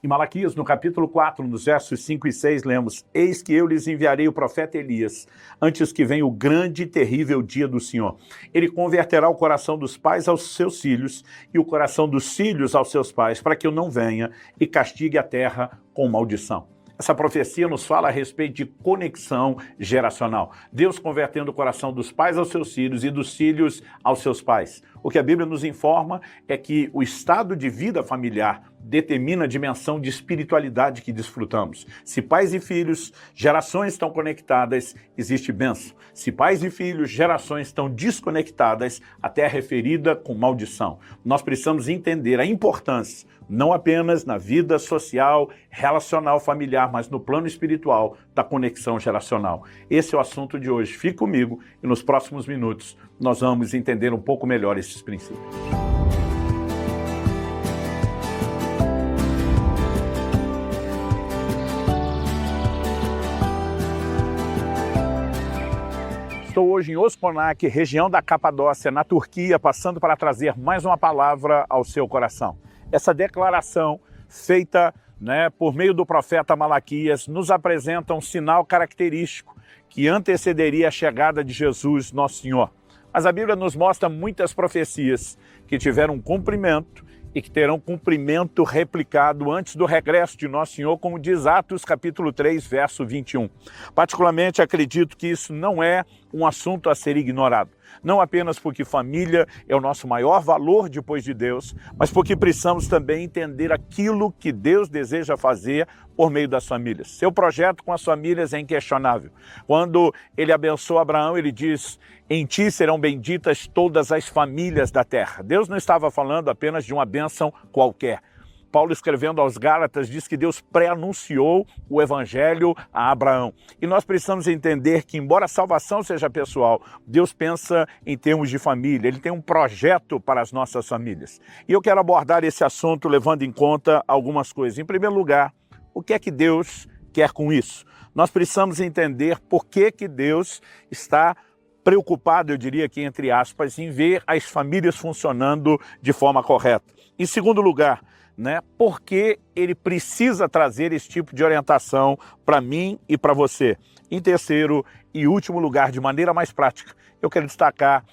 Em Malaquias, no capítulo 4, nos versos 5 e 6, lemos: Eis que eu lhes enviarei o profeta Elias, antes que venha o grande e terrível dia do Senhor. Ele converterá o coração dos pais aos seus filhos e o coração dos filhos aos seus pais, para que eu não venha e castigue a terra com maldição. Essa profecia nos fala a respeito de conexão geracional. Deus convertendo o coração dos pais aos seus filhos e dos filhos aos seus pais. O que a Bíblia nos informa é que o estado de vida familiar determina a dimensão de espiritualidade que desfrutamos. Se pais e filhos, gerações estão conectadas, existe bênção. Se pais e filhos, gerações estão desconectadas, a terra é ferida com maldição. Nós precisamos entender a importância, não apenas na vida social, relacional, familiar, mas no plano espiritual da conexão geracional. Esse é o assunto de hoje. Fique comigo e nos próximos minutos nós vamos entender um pouco melhor esses princípios. Estou hoje em Osponak, região da Capadócia, na Turquia, passando para trazer mais uma palavra ao seu coração. Essa declaração feita por meio do profeta Malaquias nos apresenta um sinal característico que antecederia a chegada de Jesus, nosso Senhor. Mas a Bíblia nos mostra muitas profecias que tiveram cumprimento e que terão cumprimento replicado antes do regresso de Nosso Senhor, como diz Atos capítulo 3, verso 21. Particularmente acredito que isso não é um assunto a ser ignorado. Não apenas porque família é o nosso maior valor depois de Deus, mas porque precisamos também entender aquilo que Deus deseja fazer por meio das famílias. Seu projeto com as famílias é inquestionável. Quando ele abençoa Abraão, ele diz: em ti serão benditas todas as famílias da terra. Deus não estava falando apenas de uma bênção qualquer. Paulo, escrevendo aos Gálatas, diz que Deus pré-anunciou o evangelho a Abraão. E nós precisamos entender que, embora a salvação seja pessoal, Deus pensa em termos de família. Ele tem um projeto para as nossas famílias. E eu quero abordar esse assunto levando em conta algumas coisas. Em primeiro lugar, o que é que Deus quer com isso? Nós precisamos entender por que Deus está preocupado, eu diria aqui entre aspas, em ver as famílias funcionando de forma correta. Em segundo lugar, por que ele precisa trazer esse tipo de orientação para mim e para você. Em terceiro e último lugar, de maneira mais prática, eu quero destacar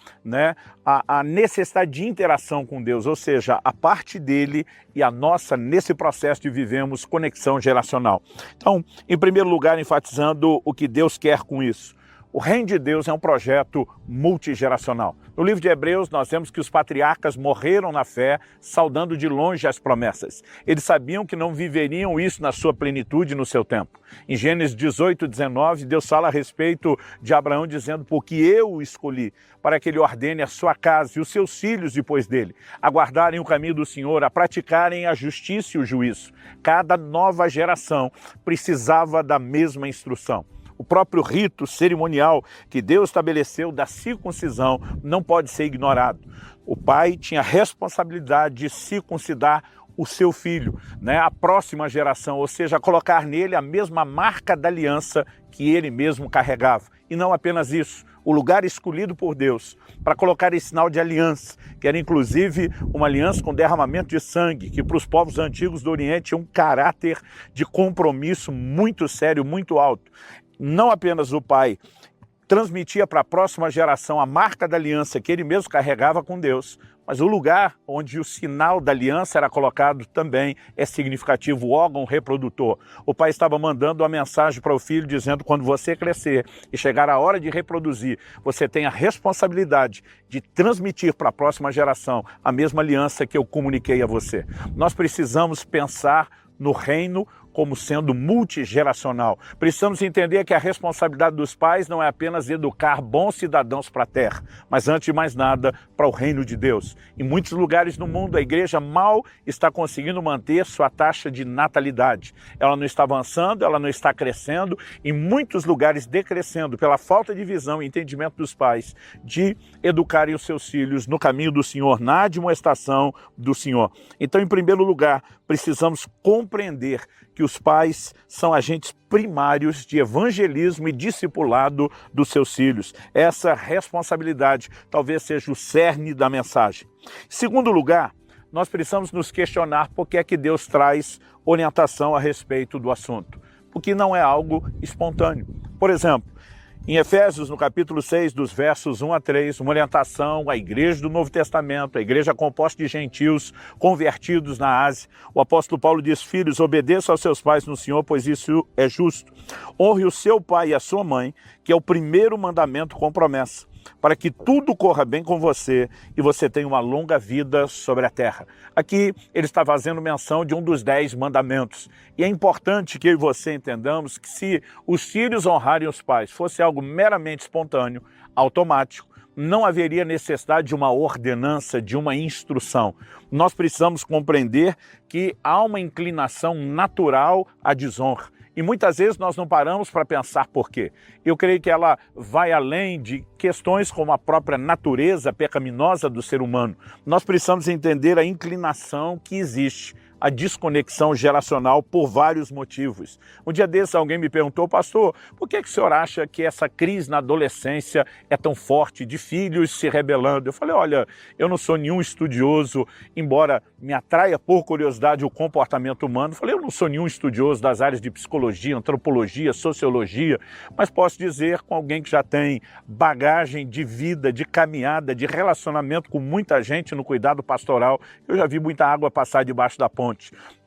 a necessidade de interação com Deus, ou seja, a parte dele e a nossa, nesse processo de vivemos conexão geracional. Então, em primeiro lugar, enfatizando o que Deus quer com isso. O reino de Deus é um projeto multigeracional. No livro de Hebreus, nós vemos que os patriarcas morreram na fé, saudando de longe as promessas. Eles sabiam que não viveriam isso na sua plenitude no seu tempo. Em Gênesis 18, 19, Deus fala a respeito de Abraão, dizendo: porque eu o escolhi, para que ele ordene a sua casa e os seus filhos depois dele, a guardarem o caminho do Senhor, a praticarem a justiça e o juízo. Cada nova geração precisava da mesma instrução. O próprio rito cerimonial que Deus estabeleceu da circuncisão não pode ser ignorado. O pai tinha a responsabilidade de circuncidar o seu filho, a próxima geração, ou seja, colocar nele a mesma marca da aliança que ele mesmo carregava. E não apenas isso, o lugar escolhido por Deus para colocar esse sinal de aliança, que era inclusive uma aliança com derramamento de sangue, que para os povos antigos do Oriente tinha um caráter de compromisso muito sério, muito alto. Não apenas o pai transmitia para a próxima geração a marca da aliança que ele mesmo carregava com Deus, mas o lugar onde o sinal da aliança era colocado também é significativo, o órgão reprodutor. O pai estava mandando uma mensagem para o filho dizendo: quando você crescer e chegar a hora de reproduzir, você tem a responsabilidade de transmitir para a próxima geração a mesma aliança que eu comuniquei a você. Nós precisamos pensar no reino como sendo multigeracional. Precisamos entender que a responsabilidade dos pais não é apenas educar bons cidadãos para a terra, mas antes de mais nada, para o reino de Deus. Em muitos lugares no mundo, a igreja mal está conseguindo manter sua taxa de natalidade. Ela não está avançando, ela não está crescendo, em muitos lugares decrescendo pela falta de visão e entendimento dos pais de educarem os seus filhos no caminho do Senhor, na admoestação do Senhor. Então, em primeiro lugar, precisamos compreender que os pais são agentes primários de evangelismo e discipulado dos seus filhos. Essa responsabilidade talvez seja o cerne da mensagem. Em segundo lugar, nós precisamos nos questionar por que é que Deus traz orientação a respeito do assunto, porque não é algo espontâneo. Por exemplo, em Efésios, no capítulo 6, dos versos 1 a 3, uma orientação à igreja do Novo Testamento, a igreja composta de gentios convertidos na Ásia. O apóstolo Paulo diz: filhos, obedeçam aos seus pais no Senhor, pois isso é justo. Honre o seu pai e a sua mãe, que é o primeiro mandamento com promessa, para que tudo corra bem com você e você tenha uma longa vida sobre a terra. Aqui ele está fazendo menção de um dos 10 mandamentos. E é importante que eu e você entendamos que se os filhos honrarem os pais fosse algo meramente espontâneo, automático, não haveria necessidade de uma ordenança, de uma instrução. Nós precisamos compreender que há uma inclinação natural à desonra. E muitas vezes nós não paramos para pensar por quê. Eu creio que ela vai além de questões como a própria natureza pecaminosa do ser humano. Nós precisamos entender a inclinação que existe, a desconexão geracional por vários motivos. Um dia desses alguém me perguntou: pastor, por que o senhor acha que essa crise na adolescência é tão forte, de filhos se rebelando? Eu falei: olha, eu não sou nenhum estudioso, embora me atraia por curiosidade o comportamento humano. Eu falei: eu não sou nenhum estudioso das áreas de psicologia, antropologia, sociologia, mas posso dizer, com alguém que já tem bagagem de vida, de caminhada, de relacionamento com muita gente no cuidado pastoral, eu já vi muita água passar debaixo da ponte.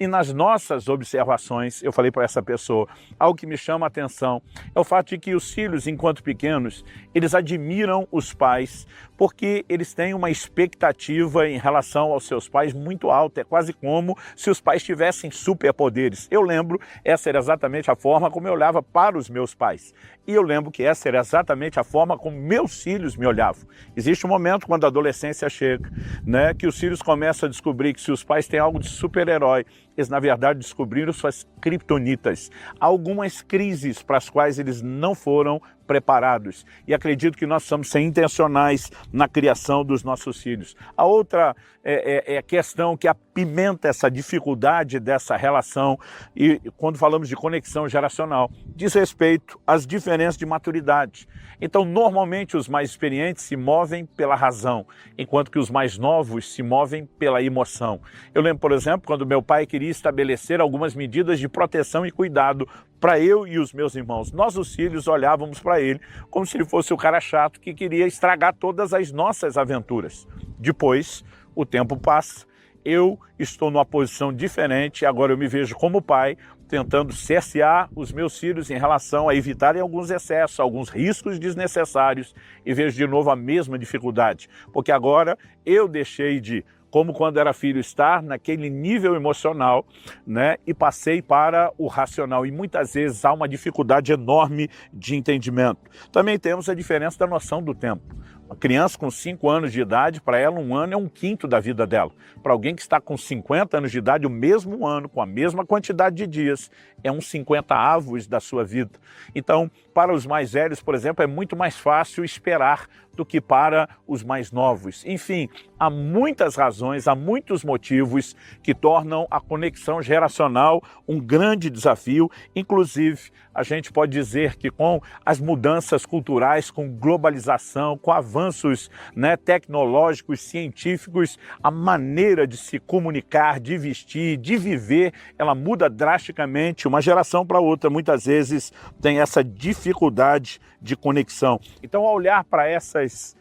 E nas nossas observações, eu falei para essa pessoa, algo que me chama a atenção é o fato de que os filhos, enquanto pequenos, eles admiram os pais porque eles têm uma expectativa em relação aos seus pais muito alta. É quase como se os pais tivessem superpoderes. Eu lembro, essa era exatamente a forma como eu olhava para os meus pais. E eu lembro que essa era exatamente a forma como meus filhos me olhavam. Existe um momento, quando a adolescência chega, né, que os filhos começam a descobrir que se os pais têm algo de super-herói, eles na verdade descobriram suas criptonitas. Algumas crises para as quais eles não foram preparados. E acredito que nós precisamos ser intencionais na criação dos nossos filhos. A outra é a questão que apimenta essa dificuldade dessa relação, e quando falamos de conexão geracional, diz respeito às diferenças de maturidade. Então, normalmente, os mais experientes se movem pela razão, enquanto que os mais novos se movem pela emoção. Eu lembro, por exemplo, quando meu pai queria estabelecer algumas medidas de proteção e cuidado para eu e os meus irmãos. Nós, os filhos, olhávamos para ele como se ele fosse o cara chato que queria estragar todas as nossas aventuras. Depois, o tempo passa, eu estou numa posição diferente, agora eu me vejo como pai, tentando cercear os meus filhos em relação a evitarem alguns excessos, alguns riscos desnecessários, e vejo de novo a mesma dificuldade, porque agora eu deixei de, como quando era filho, estar naquele nível emocional, né, e passei para o racional. E muitas vezes há uma dificuldade enorme de entendimento. Também temos a diferença da noção do tempo. Uma criança com 5 anos de idade, para ela um ano é um quinto da vida dela. Para alguém que está com 50 anos de idade, o mesmo ano, com a mesma quantidade de dias, é uns 50 avos da sua vida. Então, para os mais velhos, por exemplo, é muito mais fácil esperar do que para os mais novos. Enfim, há muitas razões, há muitos motivos que tornam a conexão geracional um grande desafio. Inclusive, a gente pode dizer que com as mudanças culturais, com globalização, com avanços, né, tecnológicos, científicos, a maneira de se comunicar, de vestir, de viver, ela muda drasticamente. Uma geração para outra, muitas vezes, tem essa dificuldade de conexão. Então, ao olhar para essas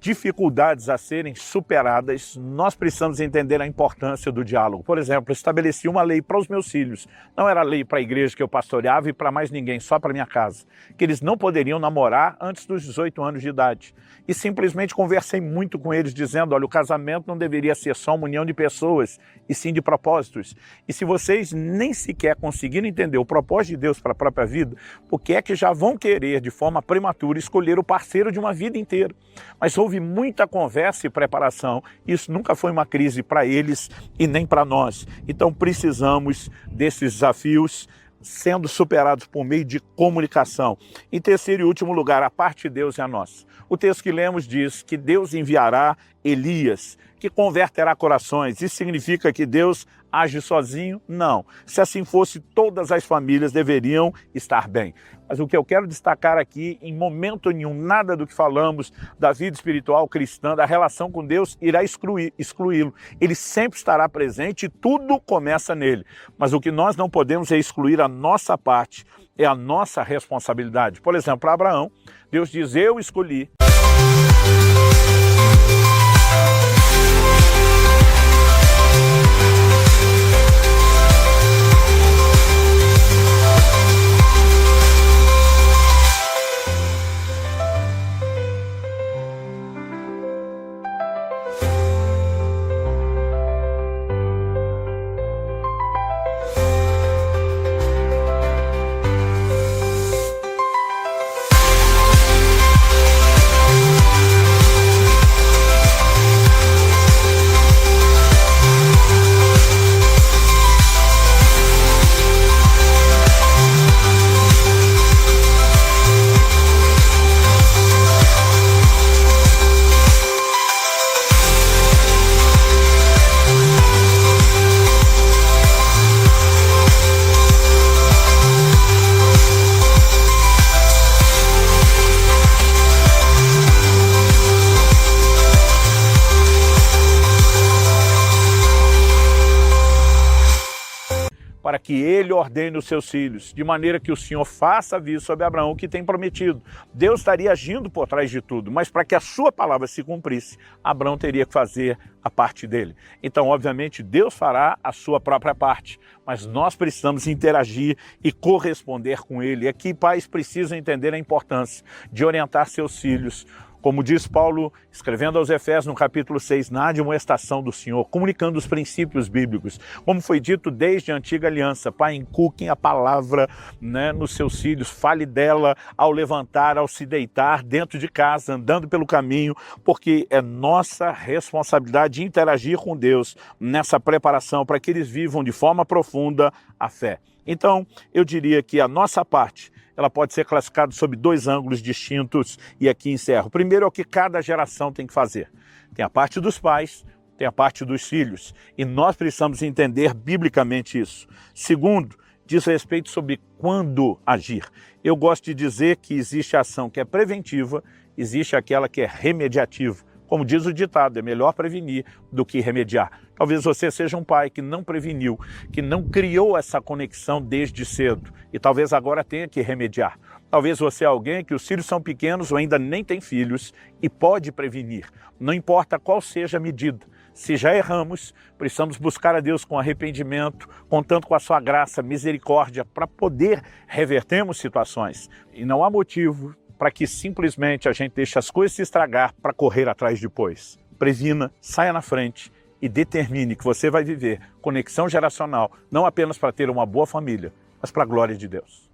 dificuldades a serem superadas, nós precisamos entender a importância do diálogo. Por exemplo, eu estabeleci uma lei para os meus filhos. Não era lei para a igreja que eu pastoreava e para mais ninguém, só para minha casa. Que eles não poderiam namorar antes dos 18 anos de idade. E simplesmente conversei muito com eles, dizendo: olha, o casamento não deveria ser só uma união de pessoas, e sim de propósitos. E se vocês nem sequer conseguiram entender o propósito de Deus para a própria vida, por que é que já vão querer, de forma prematura, escolher o parceiro de uma vida inteira? Mas houve muita conversa e preparação. Isso nunca foi uma crise para eles e nem para nós. Então precisamos desses desafios sendo superados por meio de comunicação. Em terceiro e último lugar, a parte de Deus é a nossa. O texto que lemos diz que Deus enviará Elias, que converterá corações. Isso significa que Deus age sozinho? Não. Se assim fosse, todas as famílias deveriam estar bem. Mas o que eu quero destacar aqui, em momento nenhum, nada do que falamos da vida espiritual cristã, da relação com Deus, irá excluí-lo. Ele sempre estará presente e tudo começa nele. Mas o que nós não podemos é excluir a nossa parte, é a nossa responsabilidade. Por exemplo, para Abraão, Deus diz, eu escolhi. Para que ele ordene os seus filhos, de maneira que o Senhor faça vir sobre Abraão o que tem prometido. Deus estaria agindo por trás de tudo, mas para que a sua palavra se cumprisse, Abraão teria que fazer a parte dele. Então, obviamente, Deus fará a sua própria parte, mas nós precisamos interagir e corresponder com ele. E aqui, pais precisam entender a importância de orientar seus filhos. Como diz Paulo, escrevendo aos Efésios no capítulo 6, na admoestação do Senhor, comunicando os princípios bíblicos. Como foi dito desde a antiga aliança, pai, inculquem a palavra, nos seus filhos, fale dela ao levantar, ao se deitar, dentro de casa, andando pelo caminho, porque é nossa responsabilidade interagir com Deus nessa preparação para que eles vivam de forma profunda a fé. Então, eu diria que a nossa parte, ela pode ser classificada sob dois ângulos distintos e aqui encerro. Primeiro é o que cada geração tem que fazer. Tem a parte dos pais, tem a parte dos filhos e nós precisamos entender biblicamente isso. Segundo, diz respeito sobre quando agir. Eu gosto de dizer que existe a ação que é preventiva, existe aquela que é remediativa. Como diz o ditado, é melhor prevenir do que remediar. Talvez você seja um pai que não preveniu, que não criou essa conexão desde cedo e talvez agora tenha que remediar. Talvez você é alguém que os filhos são pequenos ou ainda nem tem filhos e pode prevenir. Não importa qual seja a medida. Se já erramos, precisamos buscar a Deus com arrependimento, contando com a sua graça, misericórdia, para poder revertermos situações. E não há motivo para que simplesmente a gente deixe as coisas se estragar para correr atrás depois. Previna, saia na frente e determine que você vai viver conexão geracional, não apenas para ter uma boa família, mas para a glória de Deus.